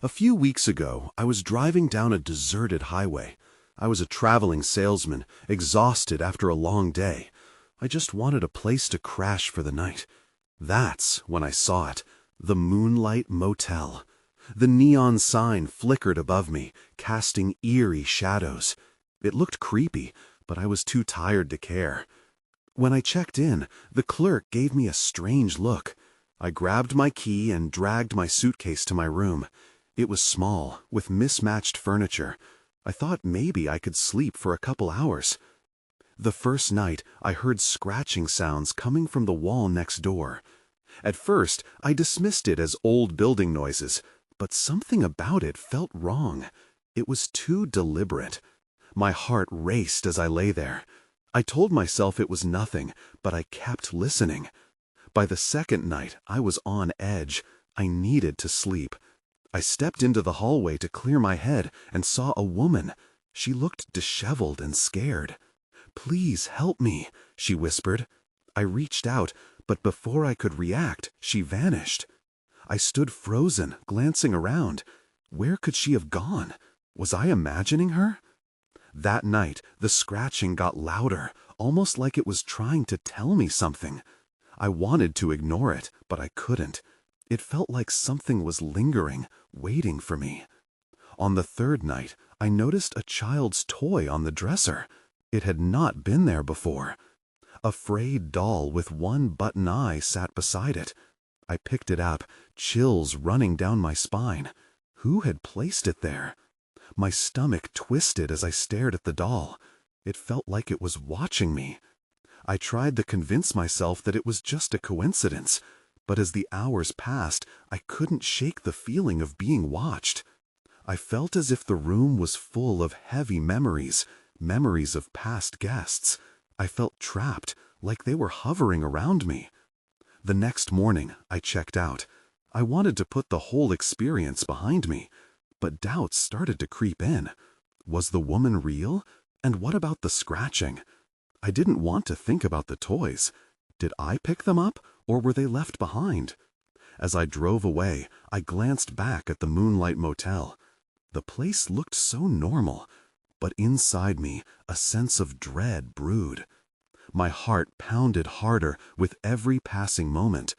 A few weeks ago, I was driving down a deserted highway. I was a traveling salesman, exhausted after a long day. I just wanted a place to crash for the night. That's when I saw it, the Moonlight Motel. The neon sign flickered above me, casting eerie shadows. It looked creepy, but I was too tired to care. When I checked in, the clerk gave me a strange look. I grabbed my key and dragged my suitcase to my room. It was small, with mismatched furniture. I thought maybe I could sleep for a couple hours. The first night, I heard scratching sounds coming from the wall next door. At first, I dismissed it as old building noises, but something about it felt wrong. It was too deliberate. My heart raced as I lay there. I told myself it was nothing, but I kept listening. By the second night, I was on edge. I needed to sleep. I stepped into the hallway to clear my head and saw a woman. She looked disheveled and scared. "Please help me," she whispered. I reached out, but before I could react, she vanished. I stood frozen, glancing around. Where could she have gone? Was I imagining her? That night, the scratching got louder, almost like it was trying to tell me something. I wanted to ignore it, but I couldn't. It felt like something was lingering, waiting for me. On the third night, I noticed a child's toy on the dresser. It had not been there before. A frayed doll with one button eye sat beside it. I picked it up, chills running down my spine. Who had placed it there? My stomach twisted as I stared at the doll. It felt like it was watching me. I tried to convince myself that it was just a coincidence, but as the hours passed, I couldn't shake the feeling of being watched. I felt as if the room was full of heavy memories, memories of past guests. I felt trapped, like they were hovering around me. The next morning, I checked out. I wanted to put the whole experience behind me, but doubts started to creep in. Was the woman real? And what about the scratching? I didn't want to think about the toys. Did I pick them up, or were they left behind? As I drove away, I glanced back at the Moonlight Motel. The place looked so normal, but inside me, a sense of dread brewed. My heart pounded harder with every passing moment.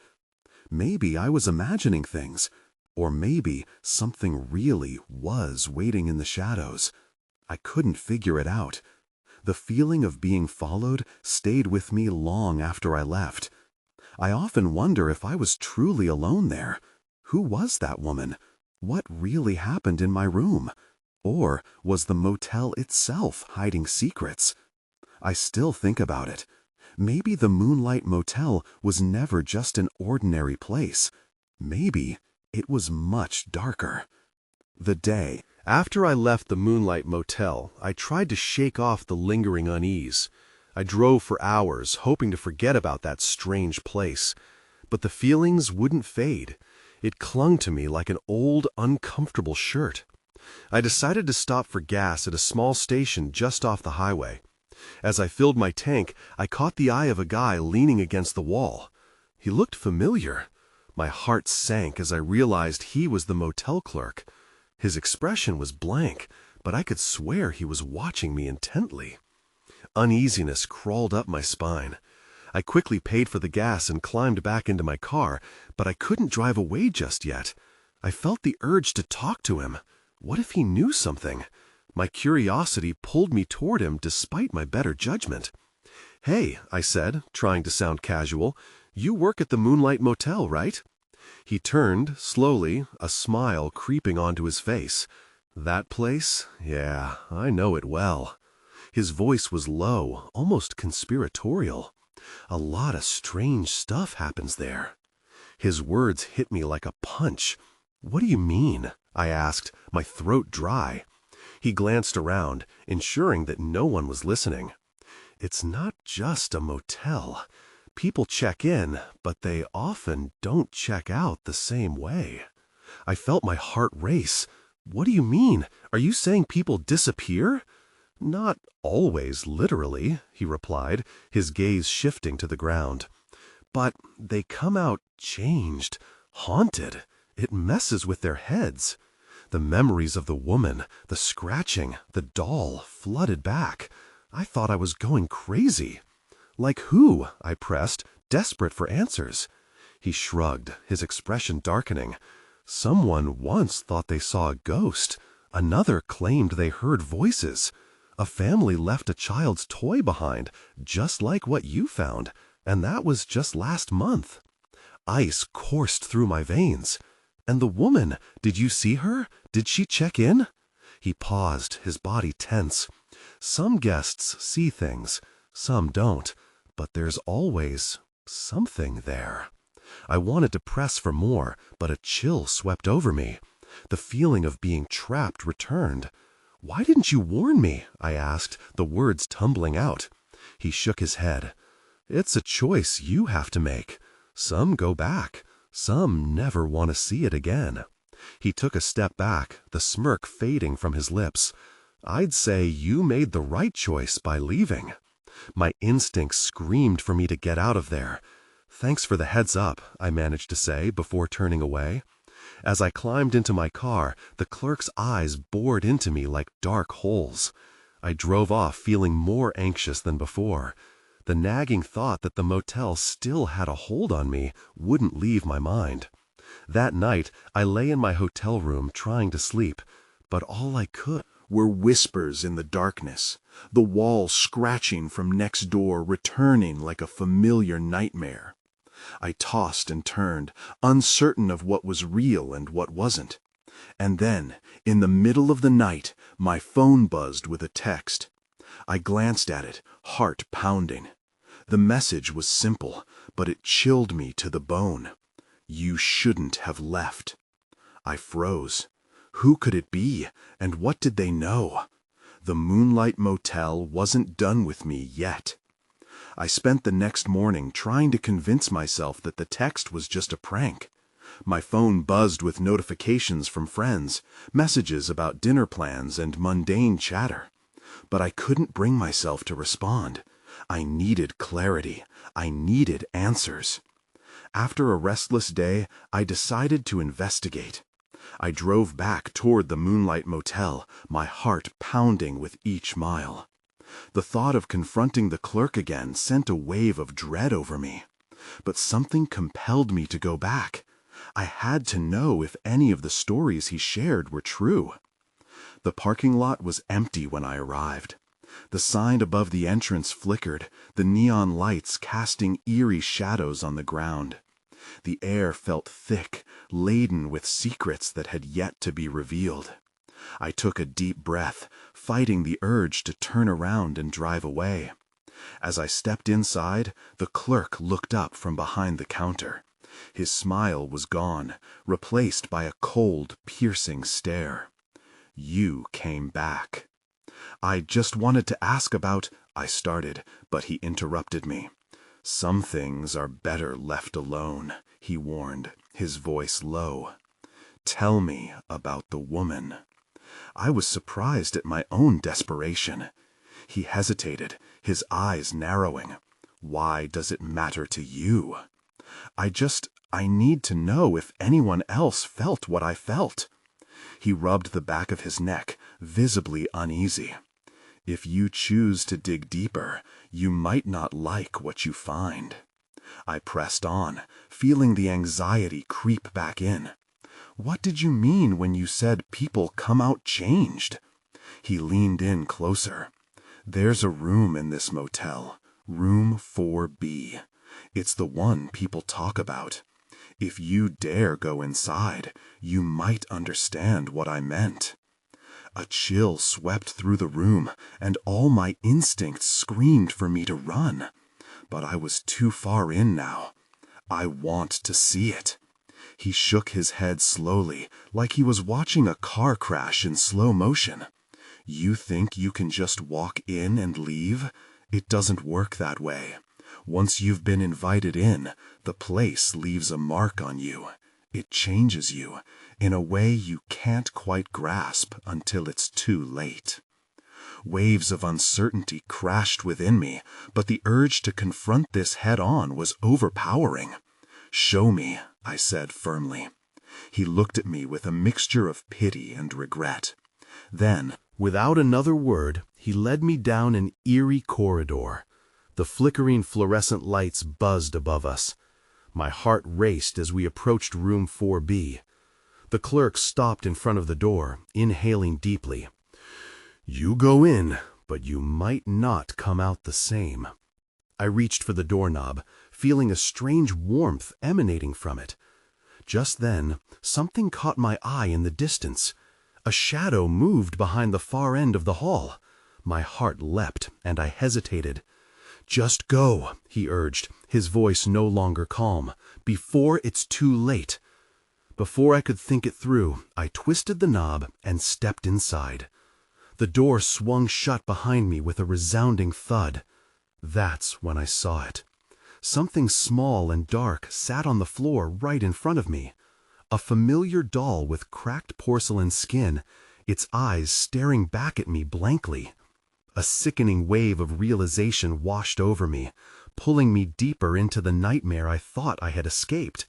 Maybe I was imagining things, or maybe something really was waiting in the shadows. I couldn't figure it out. The feeling of being followed stayed with me long after I left. I often wonder if I was truly alone there. Who was that woman? What really happened in my room? Or was the motel itself hiding secrets? I still think about it. Maybe the Moonlight Motel was never just an ordinary place. Maybe it was much darker. The day after I left the Moonlight Motel, I tried to shake off the lingering unease. I drove for hours, hoping to forget about that strange place. But the feelings wouldn't fade. It clung to me like an old, uncomfortable shirt. I decided to stop for gas at a small station just off the highway. As I filled my tank, I caught the eye of a guy leaning against the wall. He looked familiar. My heart sank as I realized he was the motel clerk. His expression was blank, but I could swear he was watching me intently. Uneasiness crawled up my spine. I quickly paid for the gas and climbed back into my car, but I couldn't drive away just yet. I felt the urge to talk to him. What if he knew something? My curiosity pulled me toward him despite my better judgment. "Hey," I said, trying to sound casual, "you work at the Moonlight Motel, right?" He turned, slowly, a smile creeping onto his face. "That place? Yeah, I know it well." His voice was low, almost conspiratorial. "A lot of strange stuff happens there." His words hit me like a punch. "What do you mean?" I asked, my throat dry. He glanced around, ensuring that no one was listening. "It's not just a motel. People check in, but they often don't check out the same way." I felt my heart race. "What do you mean? Are you saying people disappear?" "Not always literally," he replied, his gaze shifting to the ground. "But they come out changed, haunted. It messes with their heads. The memories of the woman, the scratching, the doll flooded back. I thought I was going crazy. Like who? I pressed, desperate for answers. He shrugged, his expression darkening. Someone once thought they saw a ghost. Another claimed they heard voices. A family left a child's toy behind, just like what you found, and that was just last month. Ice coursed through my veins. And the woman, did you see her? Did she check in? He paused, his body tense. Some guests see things, some don't, but there's always something there. I wanted to press for more, but a chill swept over me. The feeling of being trapped returned. Why didn't you warn me? I asked, the words tumbling out. He shook his head. It's a choice you have to make. Some go back. Some never want to see it again. He took a step back, the smirk fading from his lips. I'd say you made the right choice by leaving. My instincts screamed for me to get out of there. Thanks for the heads up, I managed to say before turning away. As I climbed into my car, the clerk's eyes bored into me like dark holes. I drove off feeling more anxious than before. The nagging thought that the motel still had a hold on me wouldn't leave my mind. That night, I lay in my hotel room trying to sleep, but all I could were whispers in the darkness, the wall scratching from next door returning like a familiar nightmare. I tossed and turned, uncertain of what was real and what wasn't. And then, in the middle of the night, my phone buzzed with a text. I glanced at it, heart pounding. The message was simple, but it chilled me to the bone. You shouldn't have left. I froze. Who could it be, and what did they know? The Moonlight Motel wasn't done with me yet. I spent the next morning trying to convince myself that the text was just a prank. My phone buzzed with notifications from friends, messages about dinner plans and mundane chatter. But I couldn't bring myself to respond. I needed clarity. I needed answers. After a restless day, I decided to investigate. I drove back toward the Moonlight Motel, my heart pounding with each mile. The thought of confronting the clerk again sent a wave of dread over me. But something compelled me to go back. I had to know if any of the stories he shared were true. The parking lot was empty when I arrived. The sign above the entrance flickered, the neon lights casting eerie shadows on the ground. The air felt thick, laden with secrets that had yet to be revealed. I took a deep breath, fighting the urge to turn around and drive away. As I stepped inside, the clerk looked up from behind the counter. His smile was gone, replaced by a cold, piercing stare. You came back. I just wanted to ask about, I started, but he interrupted me. Some things are better left alone, he warned, his voice low. Tell me about the woman. I was surprised at my own desperation. He hesitated, his eyes narrowing. Why does it matter to you? I need to know if anyone else felt what I felt. He rubbed the back of his neck, visibly uneasy. If you choose to dig deeper, you might not like what you find. I pressed on, feeling the anxiety creep back in. What did you mean when you said people come out changed? He leaned in closer. There's a room in this motel, room 4B. It's the one people talk about. If you dare go inside, you might understand what I meant. A chill swept through the room, and all my instincts screamed for me to run. But I was too far in now. I want to see it. He shook his head slowly, like he was watching a car crash in slow motion. You think you can just walk in and leave? It doesn't work that way. Once you've been invited in, the place leaves a mark on you. It changes you in a way you can't quite grasp until it's too late. Waves of uncertainty crashed within me, but the urge to confront this head-on was overpowering. Show me, I said firmly. He looked at me with a mixture of pity and regret. Then, without another word, he led me down an eerie corridor. The flickering fluorescent lights buzzed above us. My heart raced as we approached room 4B. The clerk stopped in front of the door, inhaling deeply. "You go in, but you might not come out the same." I reached for the doorknob, feeling a strange warmth emanating from it. Just then, something caught my eye in the distance. A shadow moved behind the far end of the hall. My heart leapt, and I hesitated. "Just go," he urged, his voice no longer calm, "before it's too late." Before I could think it through, I twisted the knob and stepped inside. The door swung shut behind me with a resounding thud. That's when I saw it. Something small and dark sat on the floor right in front of me. A familiar doll with cracked porcelain skin, its eyes staring back at me blankly. A sickening wave of realization washed over me, pulling me deeper into the nightmare I thought I had escaped.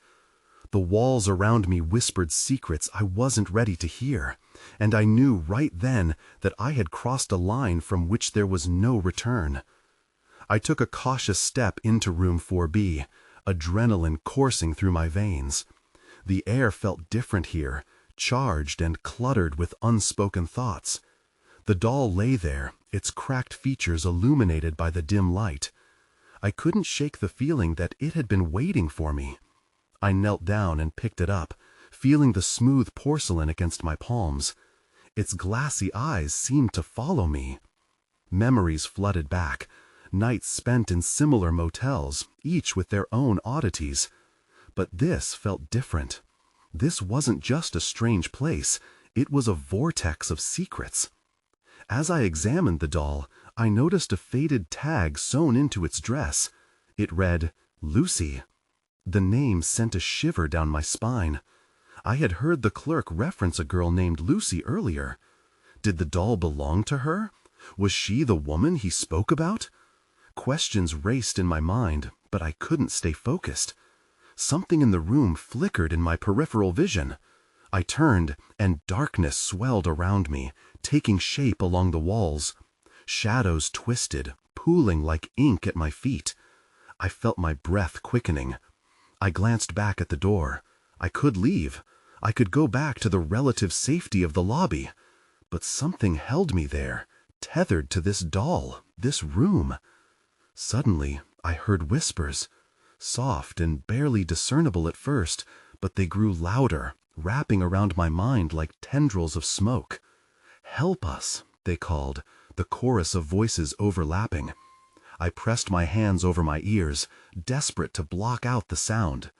The walls around me whispered secrets I wasn't ready to hear, and I knew right then that I had crossed a line from which there was no return. I took a cautious step into room 4B, adrenaline coursing through my veins. The air felt different here, charged and cluttered with unspoken thoughts. The doll lay there, its cracked features illuminated by the dim light. I couldn't shake the feeling that it had been waiting for me. I knelt down and picked it up, feeling the smooth porcelain against my palms. Its glassy eyes seemed to follow me. Memories flooded back, nights spent in similar motels, each with their own oddities. But this felt different. This wasn't just a strange place, it was a vortex of secrets. As I examined the doll, I noticed a faded tag sewn into its dress. It read, "Lucy." The name sent a shiver down my spine. I had heard the clerk reference a girl named Lucy earlier. Did the doll belong to her? Was she the woman he spoke about? Questions raced in my mind, but I couldn't stay focused. Something in the room flickered in my peripheral vision. I turned, and darkness swelled around me, taking shape along the walls. Shadows twisted, pooling like ink at my feet. I felt my breath quickening. I glanced back at the door. I could leave. I could go back to the relative safety of the lobby. But something held me there, tethered to this doll, this room. Suddenly, I heard whispers. Soft and barely discernible at first, but they grew louder, wrapping around my mind like tendrils of smoke. "Help us," they called, the chorus of voices overlapping. I pressed my hands over my ears, desperate to block out the sound.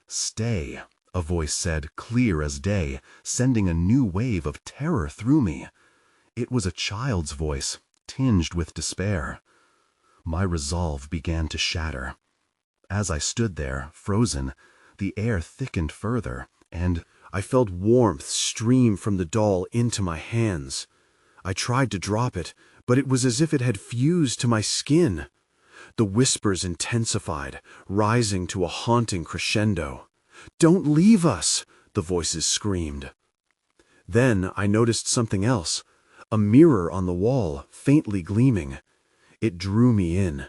"Stay," a voice said, clear as day, sending a new wave of terror through me. It was a child's voice, tinged with despair. My resolve began to shatter. As I stood there, frozen, the air thickened further, and I felt warmth stream from the doll into my hands. I tried to drop it, but it was as if it had fused to my skin. The whispers intensified, rising to a haunting crescendo. "Don't leave us!" the voices screamed. Then I noticed something else, a mirror on the wall, faintly gleaming. It drew me in.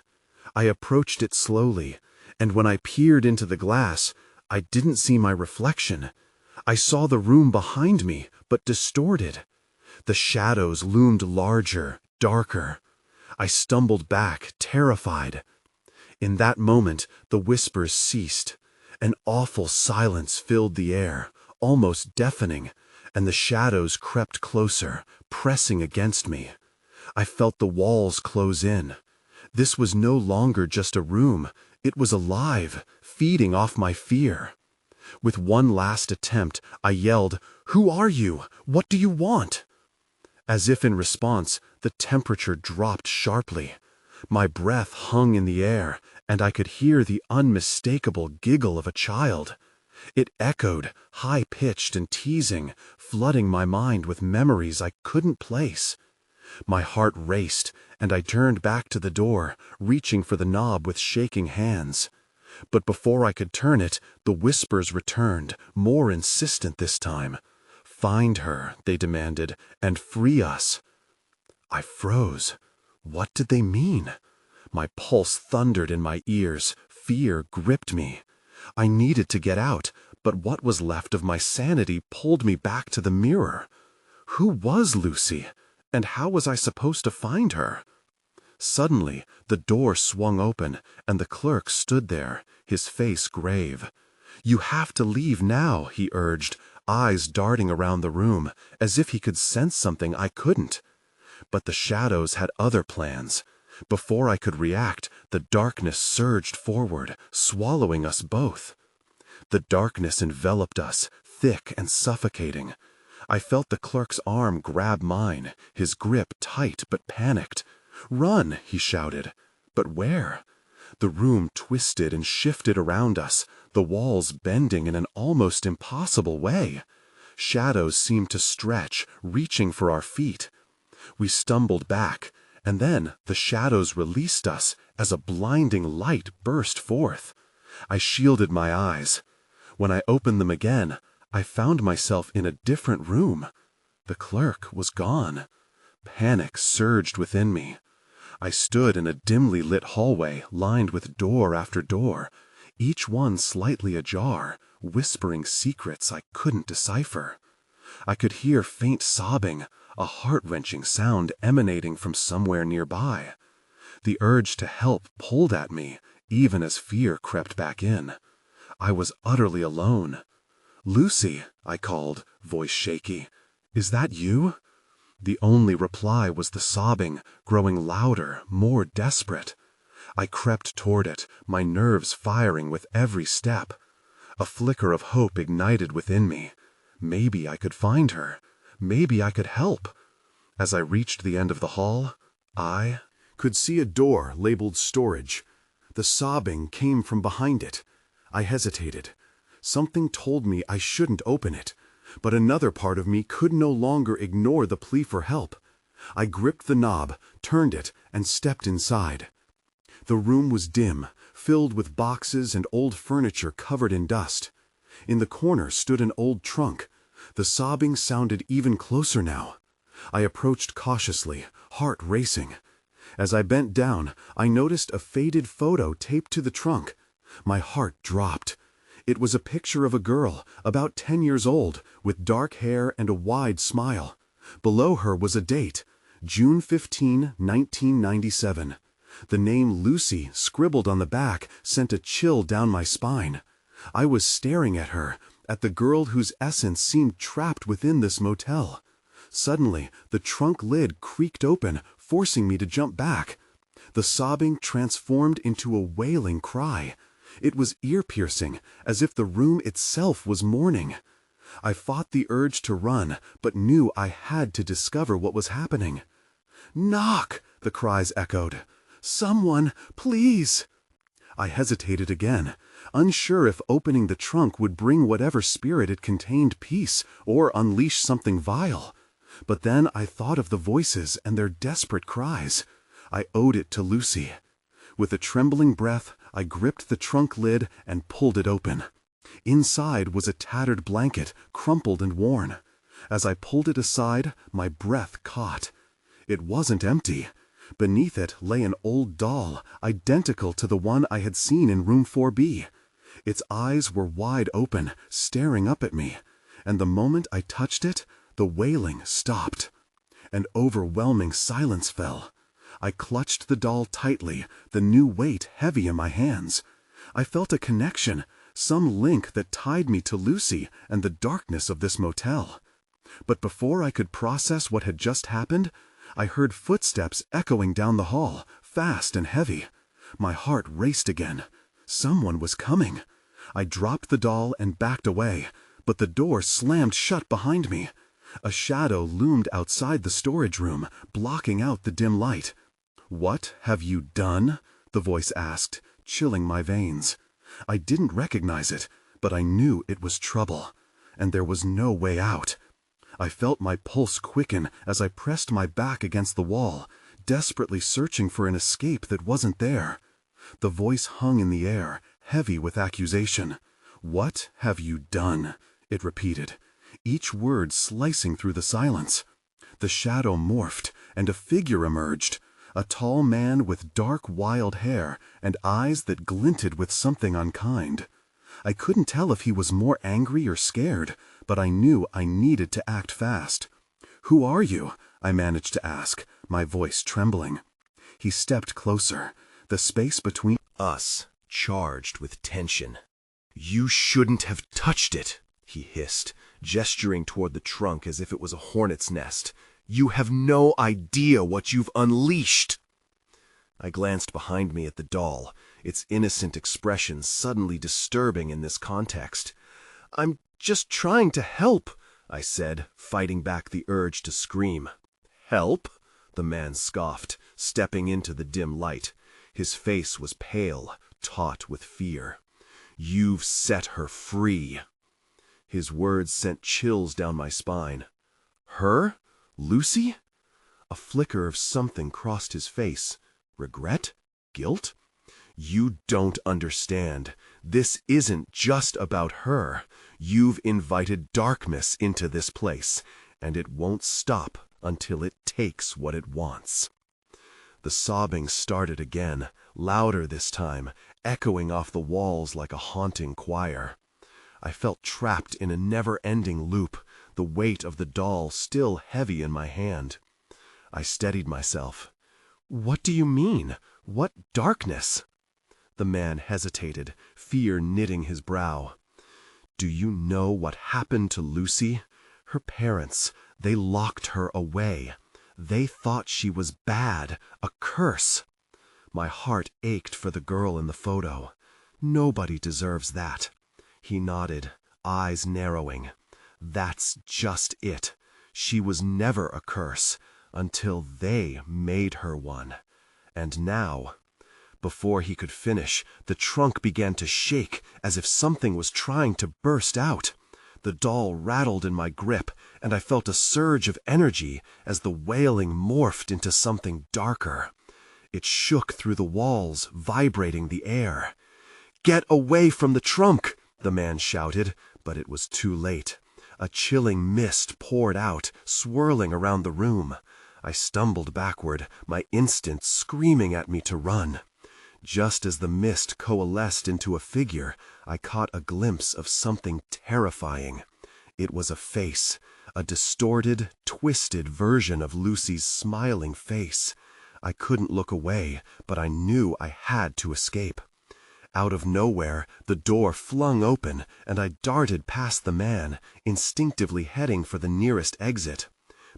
I approached it slowly, and when I peered into the glass, I didn't see my reflection. I saw the room behind me, but distorted. The shadows loomed larger, darker. I stumbled back, terrified. In that moment, the whispers ceased. An awful silence filled the air, almost deafening, and the shadows crept closer, pressing against me. I felt the walls close in. This was no longer just a room. It was alive, feeding off my fear. With one last attempt, I yelled, "Who are you? What do you want?" As if in response, the temperature dropped sharply. My breath hung in the air, and I could hear the unmistakable giggle of a child. It echoed, high-pitched and teasing, flooding my mind with memories I couldn't place. My heart raced, and I turned back to the door, reaching for the knob with shaking hands. But before I could turn it, the whispers returned, more insistent this time. "Find her," they demanded, "and free us." I froze. What did they mean? My pulse thundered in my ears. Fear gripped me. I needed to get out, but what was left of my sanity pulled me back to the mirror. Who was Lucy? And how was I supposed to find her? Suddenly, the door swung open, and the clerk stood there, his face grave. "You have to leave now," he urged, eyes darting around the room, as if he could sense something I couldn't. But the shadows had other plans. Before I could react, the darkness surged forward, swallowing us both. The darkness enveloped us, thick and suffocating. I felt the clerk's arm grab mine, his grip tight but panicked. "Run!" he shouted. But where? The room twisted and shifted around us, the walls bending in an almost impossible way. Shadows seemed to stretch, reaching for our feet. We stumbled back, and then the shadows released us as a blinding light burst forth. I shielded my eyes. When I opened them again, I found myself in a different room. The clerk was gone. Panic surged within me. I stood in a dimly lit hallway lined with door after door, each one slightly ajar, whispering secrets I couldn't decipher. I could hear faint sobbing, a heart-wrenching sound emanating from somewhere nearby. The urge to help pulled at me, even as fear crept back in. I was utterly alone. "Lucy," I called, voice shaky. "Is that you?" The only reply was the sobbing, growing louder, more desperate. I crept toward it, my nerves firing with every step. A flicker of hope ignited within me. Maybe I could find her. Maybe I could help. As I reached the end of the hall, I could see a door labeled storage. The sobbing came from behind it. I hesitated. Something told me I shouldn't open it, but another part of me could no longer ignore the plea for help. I gripped the knob, turned it, and stepped inside. The room was dim, filled with boxes and old furniture covered in dust. In the corner stood an old trunk. The sobbing sounded even closer now. I approached cautiously, heart racing. As I bent down, I noticed a faded photo taped to the trunk. My heart dropped. It was a picture of a girl, about 10 years old, with dark hair and a wide smile. Below her was a date, June 15, 1997. The name Lucy, scribbled on the back, sent a chill down my spine. I was staring at her, at the girl whose essence seemed trapped within this motel. Suddenly, the trunk lid creaked open, forcing me to jump back. The sobbing transformed into a wailing cry. It was ear-piercing, as if the room itself was mourning. I fought the urge to run, but knew I had to discover what was happening. "Knock!" the cries echoed. "Someone, please!" I hesitated again, unsure if opening the trunk would bring whatever spirit it contained peace or unleash something vile. But then I thought of the voices and their desperate cries. I owed it to Lucy. With a trembling breath, I gripped the trunk lid and pulled it open. Inside was a tattered blanket, crumpled and worn. As I pulled it aside, my breath caught. It wasn't empty. Beneath it lay an old doll, identical to the one I had seen in room 4B. Its eyes were wide open, staring up at me, and the moment I touched it, the wailing stopped. An overwhelming silence fell. I clutched the doll tightly, the new weight heavy in my hands. I felt a connection, some link that tied me to Lucy and the darkness of this motel. But before I could process what had just happened, I heard footsteps echoing down the hall, fast and heavy. My heart raced again. Someone was coming. I dropped the doll and backed away, but the door slammed shut behind me. A shadow loomed outside the storage room, blocking out the dim light. "What have you done?" the voice asked, chilling my veins. I didn't recognize it, but I knew it was trouble, and there was no way out. I felt my pulse quicken as I pressed my back against the wall, desperately searching for an escape that wasn't there. The voice hung in the air, heavy with accusation. "What have you done?" it repeated, each word slicing through the silence. The shadow morphed, and a figure emerged, a tall man with dark, wild hair and eyes that glinted with something unkind. I couldn't tell if he was more angry or scared, but I knew I needed to act fast. "Who are you?" I managed to ask, my voice trembling. He stepped closer, the space between us charged with tension. "You shouldn't have touched it," he hissed, gesturing toward the trunk as if it was a hornet's nest. "You have no idea what you've unleashed." I glanced behind me at the doll, its innocent expression suddenly disturbing in this context. "I'm just trying to help," I said, fighting back the urge to scream. "Help?" the man scoffed, stepping into the dim light. His face was pale, taut with fear. "You've set her free." His words sent chills down my spine. "Her? Lucy?" A flicker of something crossed his face. Regret? Guilt? "You don't understand. This isn't just about her. You've invited darkness into this place, and it won't stop until it takes what it wants." The sobbing started again, louder this time, echoing off the walls like a haunting choir. I felt trapped in a never-ending loop, the weight of the doll still heavy in my hand. I steadied myself. "What do you mean? What darkness?" The man hesitated, fear knitting his brow. "Do you know what happened to Lucy? Her parents, they locked her away. They thought she was bad, a curse." My heart ached for the girl in the photo. "Nobody deserves that." He nodded, eyes narrowing. "That's just it. She was never a curse, until they made her one. And now—" Before he could finish, the trunk began to shake as if something was trying to burst out. The doll rattled in my grip, and I felt a surge of energy as the wailing morphed into something darker. It shook through the walls, vibrating the air. "Get away from the trunk!" the man shouted, but it was too late. A chilling mist poured out, swirling around the room. I stumbled backward, my instinct screaming at me to run. Just as the mist coalesced into a figure, I caught a glimpse of something terrifying. It was a face, a distorted, twisted version of Lucy's smiling face. I couldn't look away, but I knew I had to escape. Out of nowhere, the door flung open, and I darted past the man, instinctively heading for the nearest exit.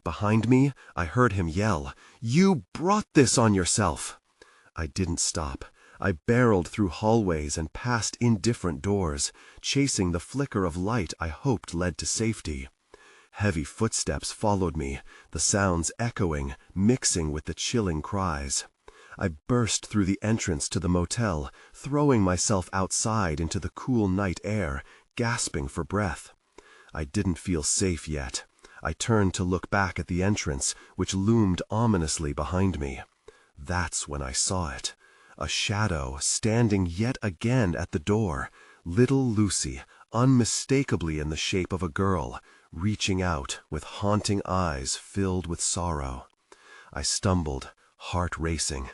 Behind me, I heard him yell, "You brought this on yourself!" I didn't stop. I barreled through hallways and past indifferent doors, chasing the flicker of light I hoped led to safety. Heavy footsteps followed me, the sounds echoing, mixing with the chilling cries. I burst through the entrance to the motel, throwing myself outside into the cool night air, gasping for breath. I didn't feel safe yet. I turned to look back at the entrance, which loomed ominously behind me. That's when I saw it. A shadow standing yet again at the door, little Lucy, unmistakably in the shape of a girl, reaching out with haunting eyes filled with sorrow. I stumbled, heart racing.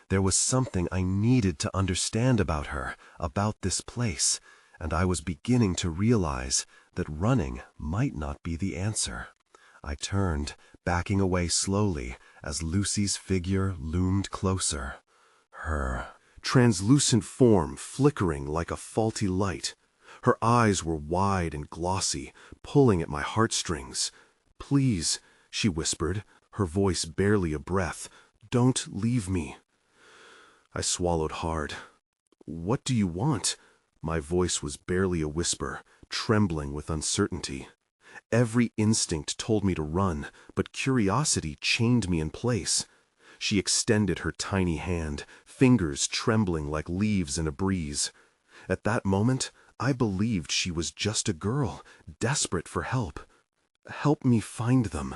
There was something I needed to understand about her, about this place, and I was beginning to realize that running might not be the answer. I turned, backing away slowly as Lucy's figure loomed closer. Her translucent form flickering like a faulty light. Her eyes were wide and glossy, pulling at my heartstrings. "Please," she whispered, her voice barely a breath, "don't leave me." I swallowed hard. "What do you want?" My voice was barely a whisper, trembling with uncertainty. Every instinct told me to run, but curiosity chained me in place. She extended her tiny hand, fingers trembling like leaves in a breeze. At that moment, I believed she was just a girl, desperate for help. "Help me find them."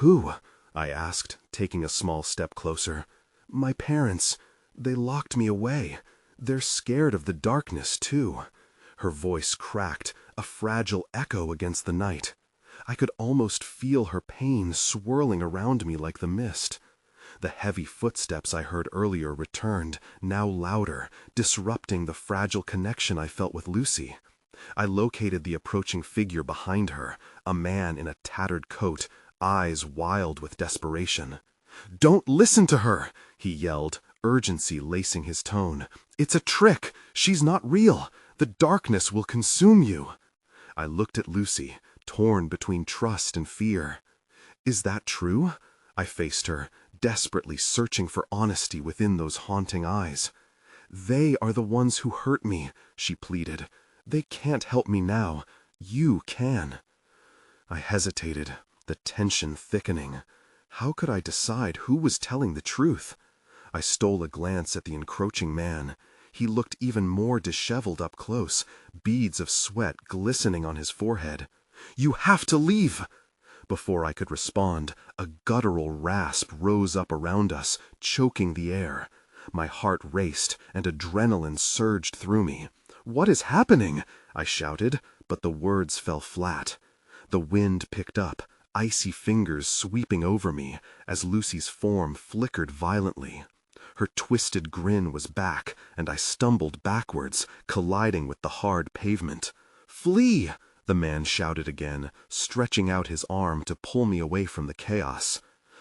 "Who?" I asked, taking a small step closer. "My parents. They locked me away. They're scared of the darkness, too. Her voice cracked, a fragile echo against the night. I could almost feel her pain swirling around me like the mist. The heavy footsteps I heard earlier returned, now louder, disrupting the fragile connection I felt with Lucy. I located the approaching figure behind her, a man in a tattered coat, eyes wild with desperation. "Don't listen to her!" he yelled, urgency lacing his tone. "It's a trick! She's not real! The darkness will consume you!" I looked at Lucy, torn between trust and fear. "Is that true?" I faced her, desperately searching for honesty within those haunting eyes. "They are the ones who hurt me," she pleaded. "They can't help me now. You can." I hesitated, the tension thickening. How could I decide who was telling the truth? I stole a glance at the encroaching man. He looked even more disheveled up close, beads of sweat glistening on his forehead. "You have to leave!" Before I could respond, a guttural rasp rose up around us, choking the air. My heart raced, and adrenaline surged through me. "What is happening?" I shouted, but the words fell flat. The wind picked up, icy fingers sweeping over me, as Lucy's form flickered violently. Her twisted grin was back, and I stumbled backwards, colliding with the hard pavement. "Flee!" the man shouted again, stretching out his arm to pull me away from the chaos.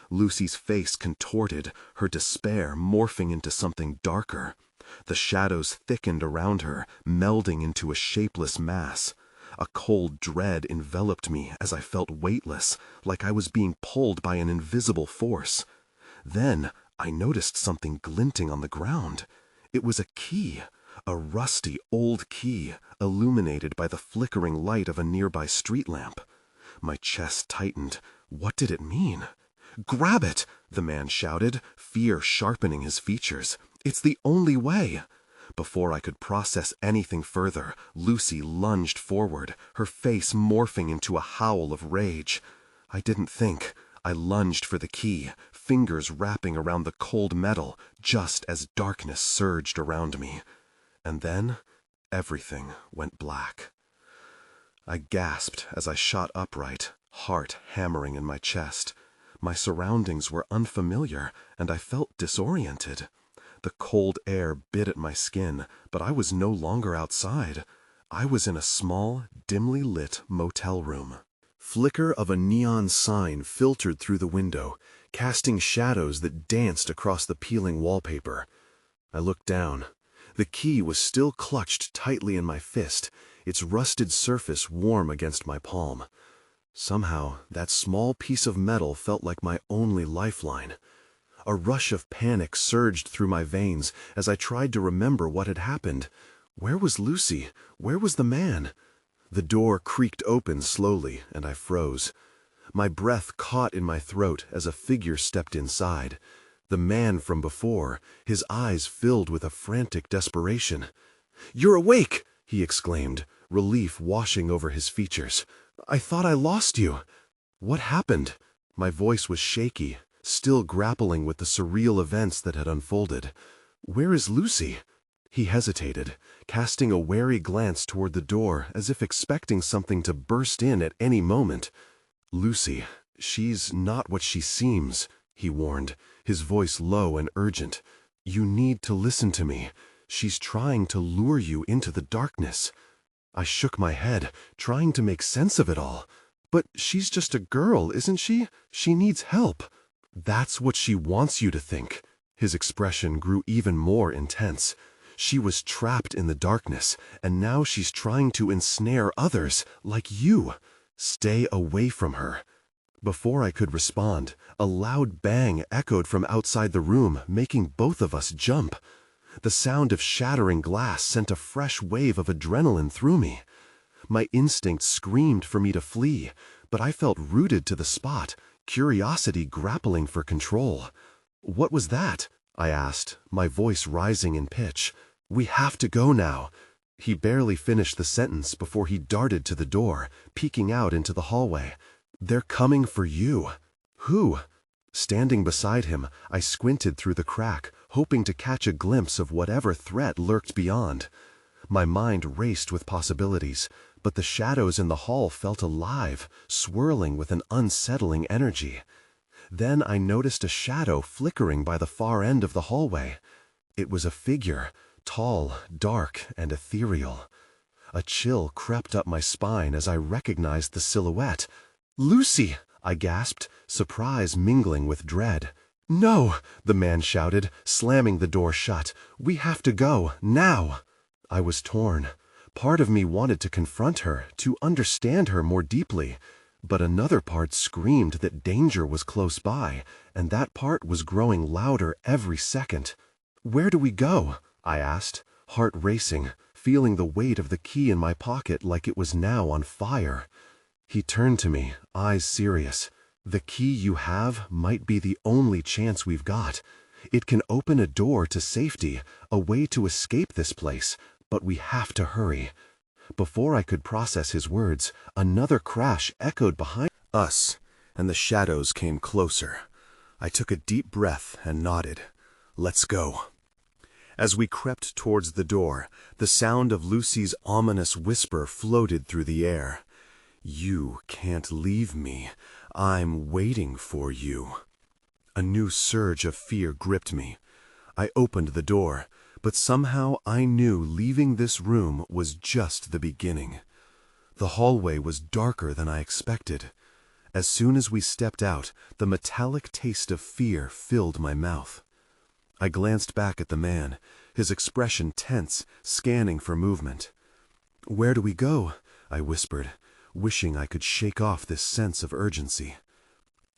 Lucy's face contorted, her despair morphing into something darker. The shadows thickened around her, melding into a shapeless mass. A cold dread enveloped me as I felt weightless, like I was being pulled by an invisible force. Then I noticed something glinting on the ground. It was a key, a rusty old key, illuminated by the flickering light of a nearby street lamp. My chest tightened. What did it mean? "Grab it!" the man shouted, fear sharpening his features. "It's the only way!" Before I could process anything further, Lucy lunged forward, her face morphing into a howl of rage. I didn't think. I lunged for the key, fingers wrapping around the cold metal, just as darkness surged around me. And then, everything went black. I gasped as I shot upright, heart hammering in my chest. My surroundings were unfamiliar, and I felt disoriented. The cold air bit at my skin, but I was no longer outside. I was in a small, dimly lit motel room. Flicker of a neon sign filtered through the window, casting shadows that danced across the peeling wallpaper. I looked down. The key was still clutched tightly in my fist, its rusted surface warm against my palm. Somehow, that small piece of metal felt like my only lifeline. A rush of panic surged through my veins as I tried to remember what had happened. Where was Lucy? Where was the man? The door creaked open slowly, and I froze. My breath caught in my throat as a figure stepped inside. The man from before, his eyes filled with a frantic desperation. "You're awake!" he exclaimed, relief washing over his features. "I thought I lost you." "What happened?" My voice was shaky, still grappling with the surreal events that had unfolded. "Where is Lucy?" He hesitated, casting a wary glance toward the door as if expecting something to burst in at any moment. "Lucy, she's not what she seems," he warned, his voice low and urgent. "You need to listen to me. She's trying to lure you into the darkness." I shook my head, trying to make sense of it all. "But she's just a girl, isn't she? She needs help." "That's what she wants you to think." His expression grew even more intense. "She was trapped in the darkness, and now she's trying to ensnare others, like you. Stay away from her." Before I could respond, a loud bang echoed from outside the room, making both of us jump. The sound of shattering glass sent a fresh wave of adrenaline through me. My instinct screamed for me to flee, but I felt rooted to the spot, curiosity grappling for control. "What was that?" I asked, my voice rising in pitch. "We have to go now." He barely finished the sentence before he darted to the door, peeking out into the hallway. "They're coming for you." "Who?" Standing beside him, I squinted through the crack, hoping to catch a glimpse of whatever threat lurked beyond. My mind raced with possibilities, but the shadows in the hall felt alive, swirling with an unsettling energy. Then I noticed a shadow flickering by the far end of the hallway. It was a figure, tall, dark, and ethereal. A chill crept up my spine as I recognized the silhouette. "Lucy!" I gasped, surprise mingling with dread. "No!" the man shouted, slamming the door shut. "We have to go, now!" I was torn. Part of me wanted to confront her, to understand her more deeply, but another part screamed that danger was close by, and that part was growing louder every second. "Where do we go?" I asked, heart racing, feeling the weight of the key in my pocket like it was now on fire. He turned to me, eyes serious. "The key you have might be the only chance we've got. It can open a door to safety, a way to escape this place, but we have to hurry." Before I could process his words, another crash echoed behind us, and the shadows came closer. I took a deep breath and nodded. "Let's go." As we crept towards the door, the sound of Lucy's ominous whisper floated through the air. "You can't leave me. I'm waiting for you." A new surge of fear gripped me. I opened the door, but somehow I knew leaving this room was just the beginning. The hallway was darker than I expected. As soon as we stepped out, the metallic taste of fear filled my mouth. I glanced back at the man, his expression tense, scanning for movement. "Where do we go?" I whispered, wishing I could shake off this sense of urgency.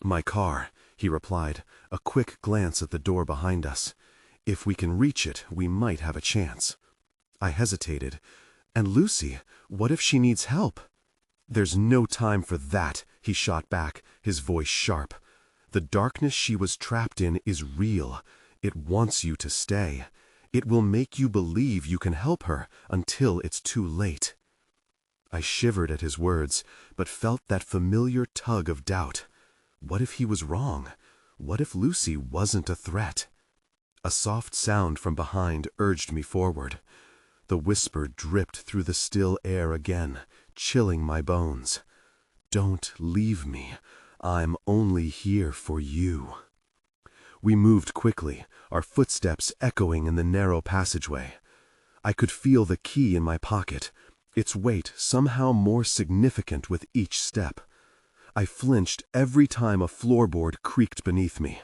"My car," he replied, a quick glance at the door behind us. "If we can reach it, we might have a chance." I hesitated. "And Lucy, what if she needs help?" "There's no time for that," he shot back, his voice sharp. "The darkness she was trapped in is real. It wants you to stay. It will make you believe you can help her until it's too late." I shivered at his words, but felt that familiar tug of doubt. What if he was wrong? What if Lucy wasn't a threat? A soft sound from behind urged me forward. The whisper dripped through the still air again, chilling my bones. "Don't leave me. I'm only here for you." We moved quickly, our footsteps echoing in the narrow passageway. I could feel the key in my pocket, its weight somehow more significant with each step. I flinched every time a floorboard creaked beneath me.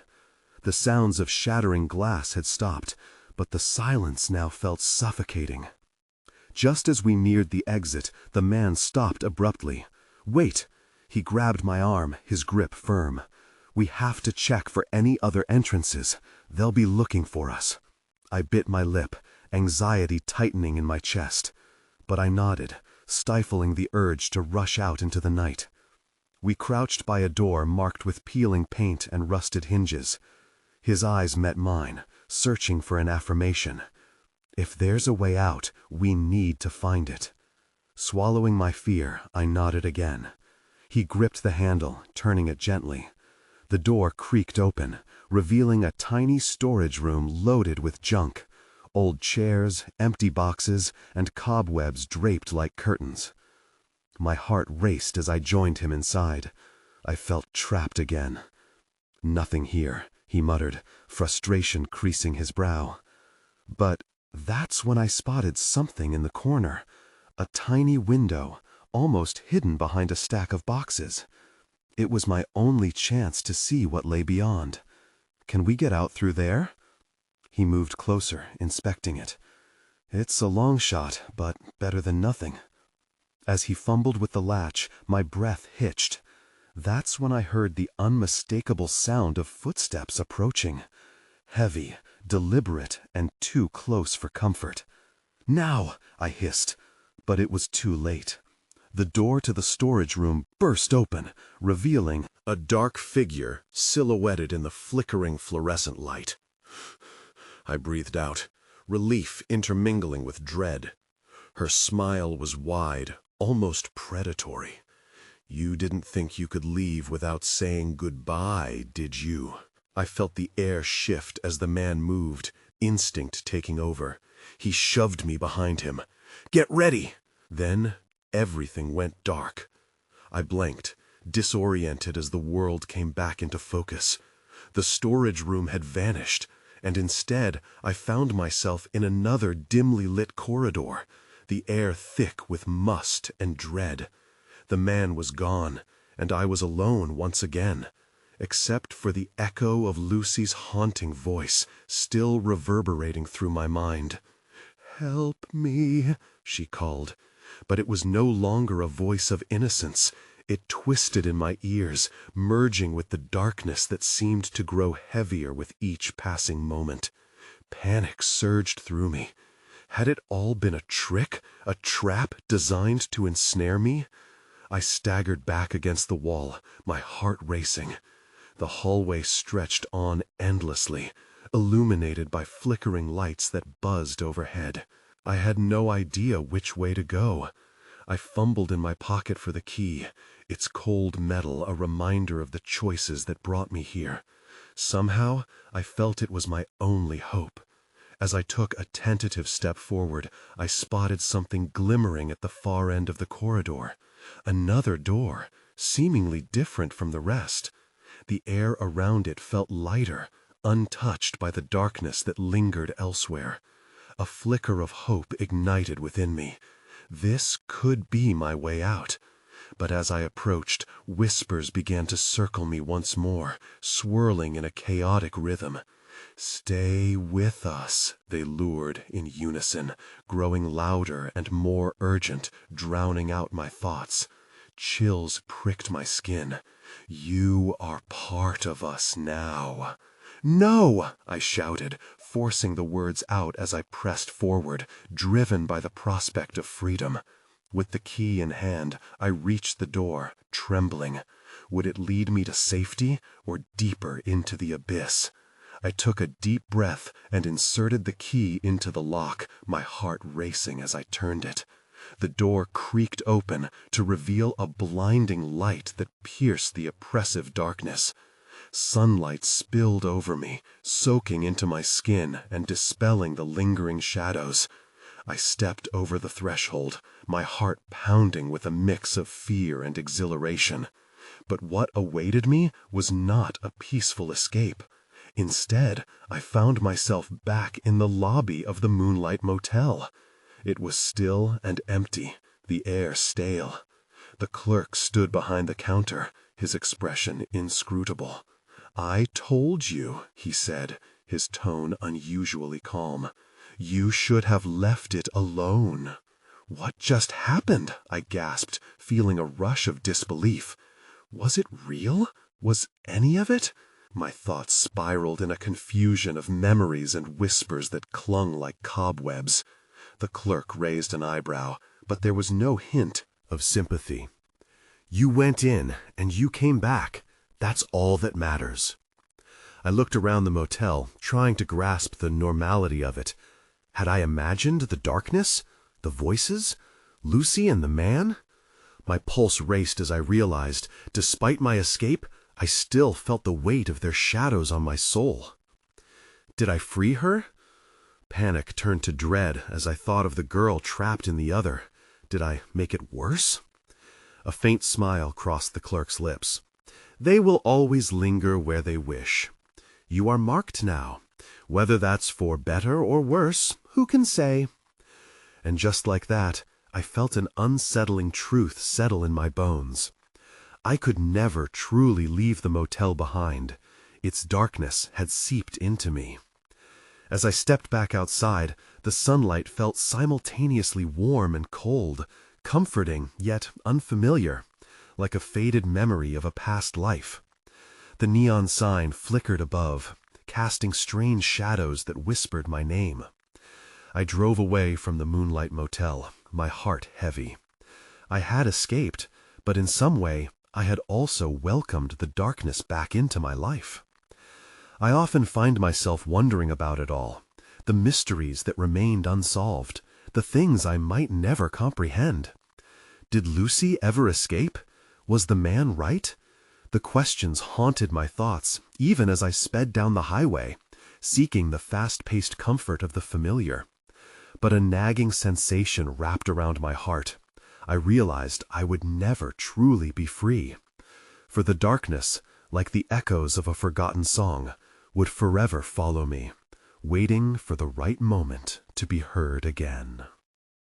The sounds of shattering glass had stopped, but the silence now felt suffocating. Just as we neared the exit, the man stopped abruptly. "Wait!" He grabbed my arm, his grip firm. "We have to check for any other entrances. They'll be looking for us." I bit my lip, anxiety tightening in my chest. But I nodded, stifling the urge to rush out into the night. We crouched by a door marked with peeling paint and rusted hinges. His eyes met mine, searching for an affirmation. If there's a way out, we need to find it. Swallowing my fear, I nodded again. He gripped the handle, turning it gently. The door creaked open, revealing a tiny storage room loaded with junk. Old chairs, empty boxes, and cobwebs draped like curtains. My heart raced as I joined him inside. I felt trapped again. "Nothing here," he muttered, frustration creasing his brow. But that's when I spotted something in the corner. A tiny window, almost hidden behind a stack of boxes. It was my only chance to see what lay beyond. "Can we get out through there?" He moved closer, inspecting it. "It's a long shot, but better than nothing." As he fumbled with the latch, my breath hitched. That's when I heard the unmistakable sound of footsteps approaching. Heavy, deliberate, and too close for comfort. "Now!" I hissed, but it was too late. The door to the storage room burst open, revealing a dark figure silhouetted in the flickering fluorescent light. I breathed out, relief intermingling with dread. Her smile was wide, almost predatory. "You didn't think you could leave without saying goodbye, did you?" I felt the air shift as the man moved, instinct taking over. He shoved me behind him. "Get ready!" Then everything went dark. I blanked, disoriented as the world came back into focus. The storage room had vanished, and instead I found myself in another dimly lit corridor, the air thick with must and dread. The man was gone, and I was alone once again, except for the echo of Lucy's haunting voice still reverberating through my mind. "Help me," she called, but it was no longer a voice of innocence. It twisted in my ears, merging with the darkness that seemed to grow heavier with each passing moment. Panic surged through me. Had it all been a trick, a trap designed to ensnare me? I staggered back against the wall, my heart racing. The hallway stretched on endlessly, illuminated by flickering lights that buzzed overhead. I had no idea which way to go. I fumbled in my pocket for the key, its cold metal a reminder of the choices that brought me here. Somehow, I felt it was my only hope. As I took a tentative step forward, I spotted something glimmering at the far end of the corridor. Another door, seemingly different from the rest. The air around it felt lighter, untouched by the darkness that lingered elsewhere. A flicker of hope ignited within me. This could be my way out. But as I approached, whispers began to circle me once more, swirling in a chaotic rhythm. "Stay with us," they lured in unison, growing louder and more urgent, drowning out my thoughts. Chills pricked my skin. "You are part of us now." "No!" I shouted, forcing the words out as I pressed forward, driven by the prospect of freedom. With the key in hand, I reached the door, trembling. Would it lead me to safety or deeper into the abyss? I took a deep breath and inserted the key into the lock, my heart racing as I turned it. The door creaked open to reveal a blinding light that pierced the oppressive darkness. Sunlight spilled over me, soaking into my skin and dispelling the lingering shadows. I stepped over the threshold, my heart pounding with a mix of fear and exhilaration. But what awaited me was not a peaceful escape. Instead, I found myself back in the lobby of the Moonlight Motel. It was still and empty, the air stale. The clerk stood behind the counter, his expression inscrutable. "I told you," he said, his tone unusually calm. "You should have left it alone." "What just happened?" I gasped, feeling a rush of disbelief. Was it real? Was any of it? My thoughts spiraled in a confusion of memories and whispers that clung like cobwebs. The clerk raised an eyebrow, but there was no hint of sympathy. "You went in, and you came back. That's all that matters." I looked around the motel, trying to grasp the normality of it. Had I imagined the darkness? The voices? Lucy and the man? My pulse raced as I realized, despite my escape, I still felt the weight of their shadows on my soul. Did I free her? Panic turned to dread as I thought of the girl trapped in the other. Did I make it worse? A faint smile crossed the clerk's lips. "They will always linger where they wish. You are marked now. Whether that's for better or worse, who can say?" And just like that, I felt an unsettling truth settle in my bones. I could never truly leave the motel behind. Its darkness had seeped into me. As I stepped back outside, the sunlight felt simultaneously warm and cold, comforting yet unfamiliar, like a faded memory of a past life. The neon sign flickered above, casting strange shadows that whispered my name. I drove away from the Moonlight Motel, my heart heavy. I had escaped, but in some way I had also welcomed the darkness back into my life. I often find myself wondering about it all, the mysteries that remained unsolved, the things I might never comprehend. Did Lucy ever escape? Was the man right? The questions haunted my thoughts, even as I sped down the highway, seeking the fast-paced comfort of the familiar. But a nagging sensation wrapped around my heart. I realized I would never truly be free. For the darkness, like the echoes of a forgotten song, would forever follow me, waiting for the right moment to be heard again.